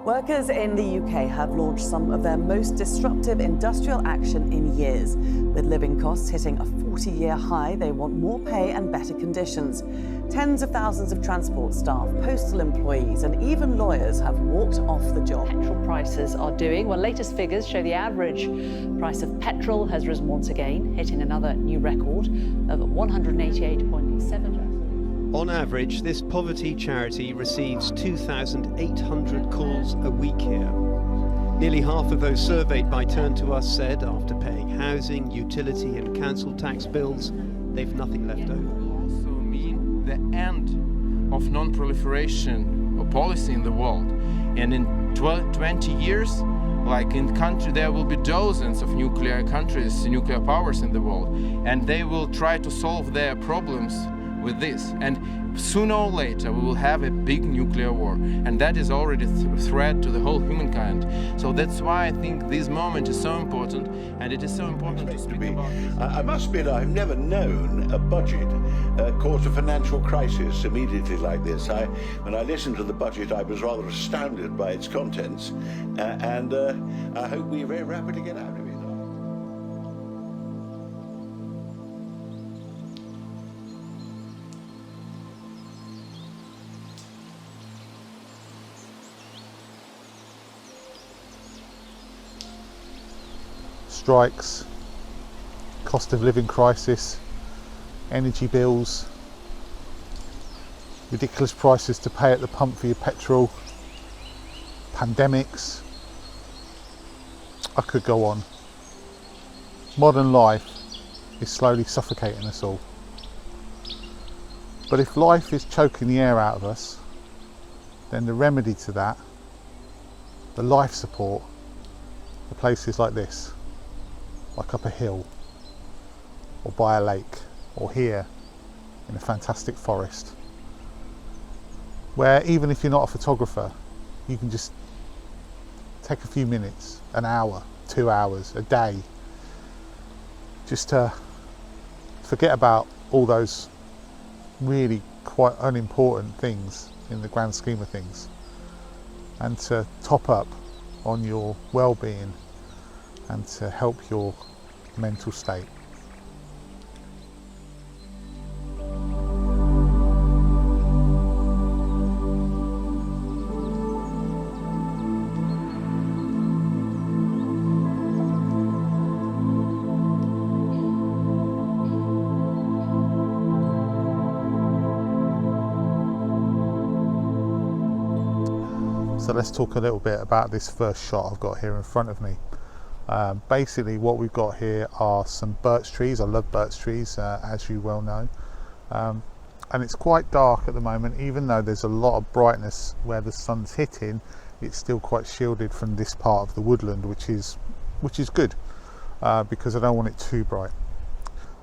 Workers in the UK have launched some of their most disruptive industrial action in years. With living costs hitting a 40-year high, they want more pay and better conditions. Tens of thousands of transport staff, postal employees and even lawyers have walked off the job. Petrol prices are doing well. Latest figures show the average price of petrol has risen once again, hitting another new record of 188.7. On average, this poverty charity receives 2,800 calls a week here. Nearly half of those surveyed by Turn to Us said after paying housing, utility and council tax bills, they've nothing left over. Also mean the end of non-proliferation policy in the world. And in 20 years, like in country, there will be dozens of nuclear countries, nuclear powers in the world, and they will try to solve their problems with this, and sooner or later we will have a big nuclear war, and that is already a threat to the whole humankind. So that's why I think this moment is so important, and it is so important to speak about this. I must admit, I've never known a budget cause a financial crisis immediately like this. When I listened to the budget, I was rather astounded by its contents, and I hope we very rapidly get out of it. Strikes, cost of living crisis, energy bills, ridiculous prices to pay at the pump for your petrol, pandemics. I could go on. Modern life is slowly suffocating us all. But if life is choking the air out of us, then the remedy to that, the life support, are places like this. Like up a hill, or by a lake, or here in a fantastic forest, where even if you're not a photographer, you can just take a few minutes, an hour, 2 hours, a day, just to forget about all those really quite unimportant things in the grand scheme of things, and to top up on your well-being and to help your mental state. So let's talk a little bit about this first shot I've got here in front of me. Basically what we've got here are some birch trees. I love birch trees, as you well know, and it's quite dark at the moment. Even though there's a lot of brightness where the sun's hitting, it's still quite shielded from this part of the woodland, which is good, because I don't want it too bright.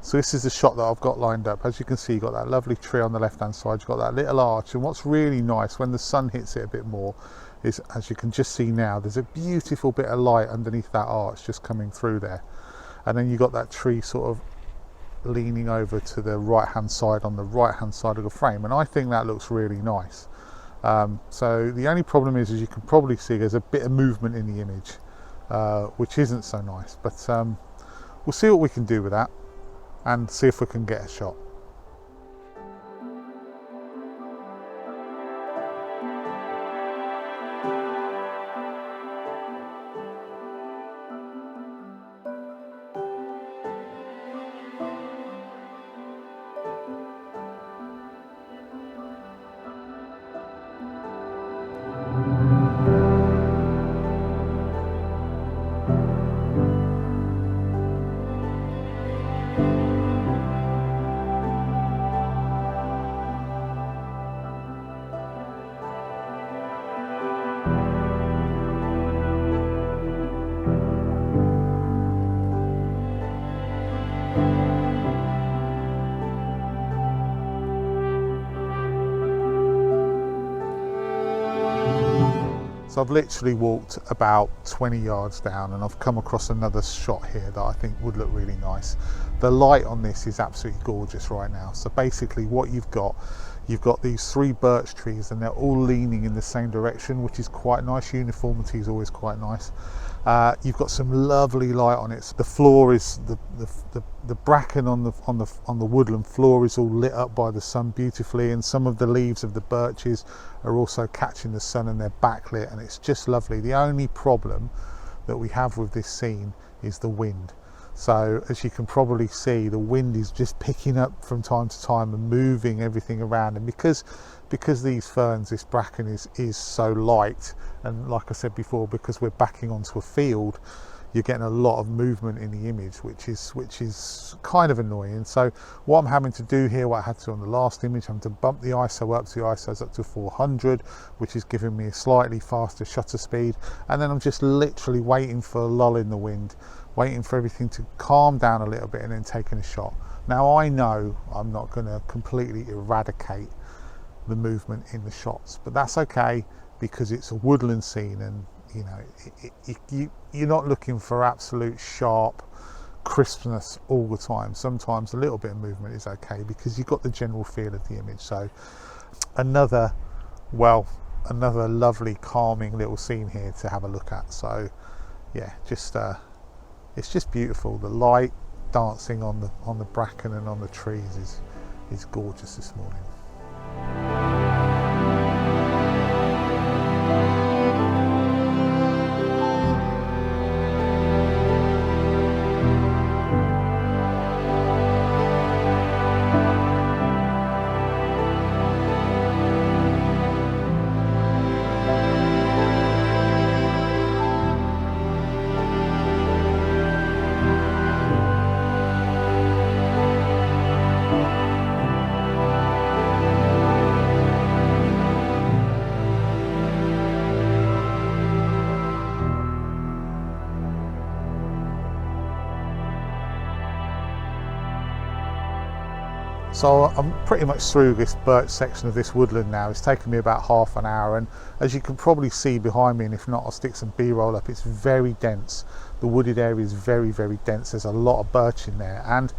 So this is the shot that I've got lined up. As you can see, you've got that lovely tree on the left hand side, you've got that little arch, and what's really nice when the sun hits it a bit more is, as you can just see now, there's a beautiful bit of light underneath that arch just coming through there, and then you got that tree sort of leaning over to the right hand side on the right hand side of the frame, and I think that looks really nice. So the only problem is, as you can probably see, there's a bit of movement in the image, which isn't so nice, but we'll see what we can do with that and see if we can get a shot. So I've literally walked about 20 yards down and I've come across another shot here that I think would look really nice. The light on this is absolutely gorgeous right now. So basically what you've got these 3 birch trees and they're all leaning in the same direction, which is quite nice. Uniformity is always quite nice. You've got some lovely light on it. So the floor is the bracken on the woodland floor is all lit up by the sun beautifully, and some of the leaves of the birches are also catching the sun and they're backlit, and it's just lovely. The only problem that we have with this scene is the wind. So as you can probably see, the wind is just picking up from time to time and moving everything around. And because these ferns, this bracken is so light, and like I said before, because we're backing onto a field, you're getting a lot of movement in the image, which is kind of annoying. So what I'm having to do here, what I had to on the last image, I'm to bump the ISO up. So the ISO's up to 400, which is giving me a slightly faster shutter speed. And then I'm just literally waiting for a lull in the wind, waiting for everything to calm down a little bit and then taking a shot. Now I know I'm not going to completely eradicate the movement in the shots, but that's okay because it's a woodland scene, and you know, you're not looking for absolute sharp crispness all the time. Sometimes a little bit of movement is okay because you've got the general feel of the image. So another lovely calming little scene here to have a look at. So yeah, it's just beautiful. The light dancing on the bracken and on the trees is gorgeous this morning. So I'm pretty much through this birch section of this woodland now. It's taken me about half an hour, and as you can probably see behind me, and if not I'll stick some B-roll up, it's very dense. The wooded area is very, very dense. There's a lot of birch in there, and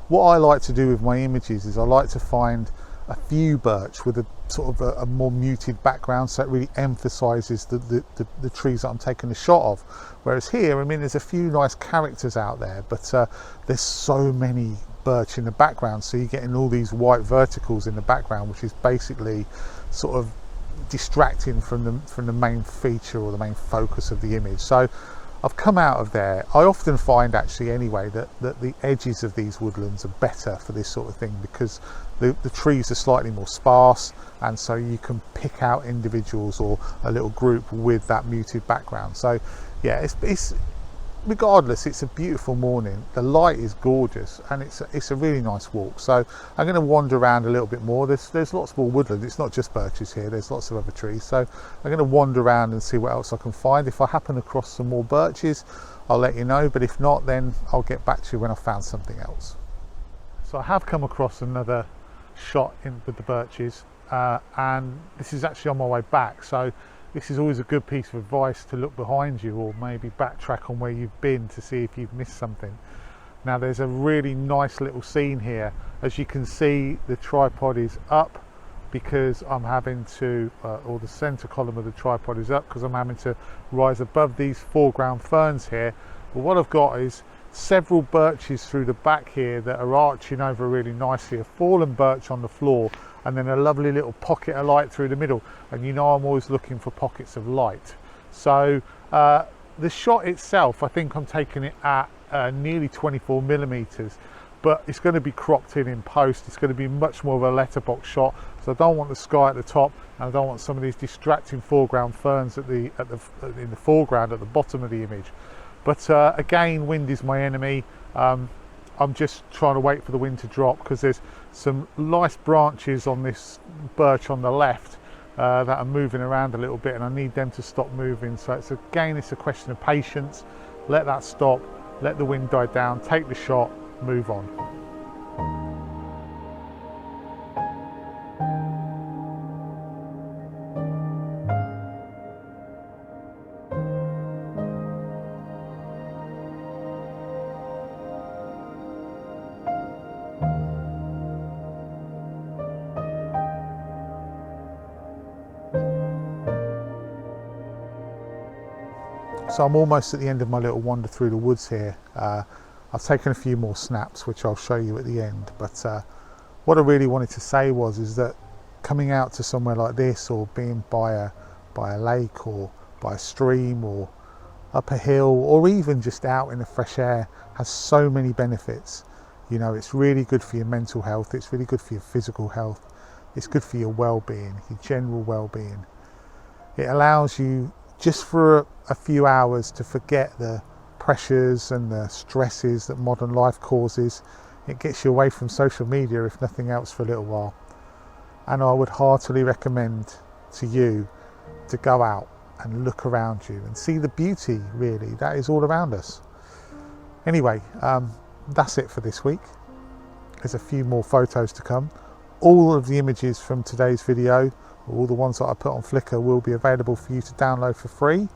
what I like to do with my images is I like to find a few birch with a sort of a more muted background, so it really emphasizes the trees that I'm taking a shot of. Whereas here, I mean, there's a few nice characters out there, but there's so many birch in the background, so you're getting all these white verticals in the background, which is basically sort of distracting from the main feature or the main focus of the image. So I've come out of there. I often find actually anyway that the edges of these woodlands are better for this sort of thing because the trees are slightly more sparse, and so you can pick out individuals or a little group with that muted background. So yeah, it's regardless, it's a beautiful morning. The light is gorgeous, and it's a really nice walk. So I'm going to wander around a little bit more. There's lots more woodland. It's not just birches here. There's lots of other trees. So I'm going to wander around and see what else I can find. If I happen across some more birches, I'll let you know. But if not, then I'll get back to you when I've found something else. So I have come across another shot with the birches, and this is actually on my way back. So this is always a good piece of advice to look behind you, or maybe backtrack on where you've been to see if you've missed something. Now there's a really nice little scene here. As you can see, the tripod is up because I'm having to, or the center column of the tripod is up because I'm having to rise above these foreground ferns here. But what I've got is several birches through the back here that are arching over really nicely, a fallen birch on the floor, and then a lovely little pocket of light through the middle. And you know I'm always looking for pockets of light. So the shot itself, I think I'm taking it at nearly 24 millimeters, but it's going to be cropped in post. It's going to be much more of a letterbox shot, so I don't want the sky at the top, and I don't want some of these distracting foreground ferns in the foreground at the bottom of the image. But again, wind is my enemy. I'm just trying to wait for the wind to drop because there's some nice branches on this birch on the left that are moving around a little bit, and I need them to stop moving. So it's a question of patience. Let that stop, let the wind die down, take the shot, move on. So I'm almost at the end of my little wander through the woods here. I've taken a few more snaps, which I'll show you at the end, but what I really wanted to say is that coming out to somewhere like this, or being by a lake or by a stream or up a hill, or even just out in the fresh air, has so many benefits. You know, it's really good for your mental health, it's really good for your physical health, it's good for your well-being, your general well-being. It allows you just for a few hours to forget the pressures and the stresses that modern life causes. It gets you away from social media, if nothing else, for a little while. And I would heartily recommend to you to go out and look around you and see the beauty, really, that is all around us. Anyway, that's it for this week. There's a few more photos to come. All of the images from today's video, all the ones that I put on Flickr, will be available for you to download for free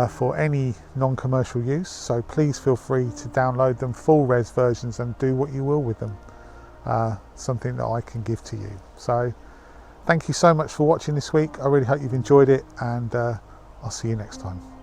for any non-commercial use. So please feel free to download them, full res versions, and do what you will with them. Something that I can give to you. So thank you so much for watching this week. I really hope you've enjoyed it, and I'll see you next time.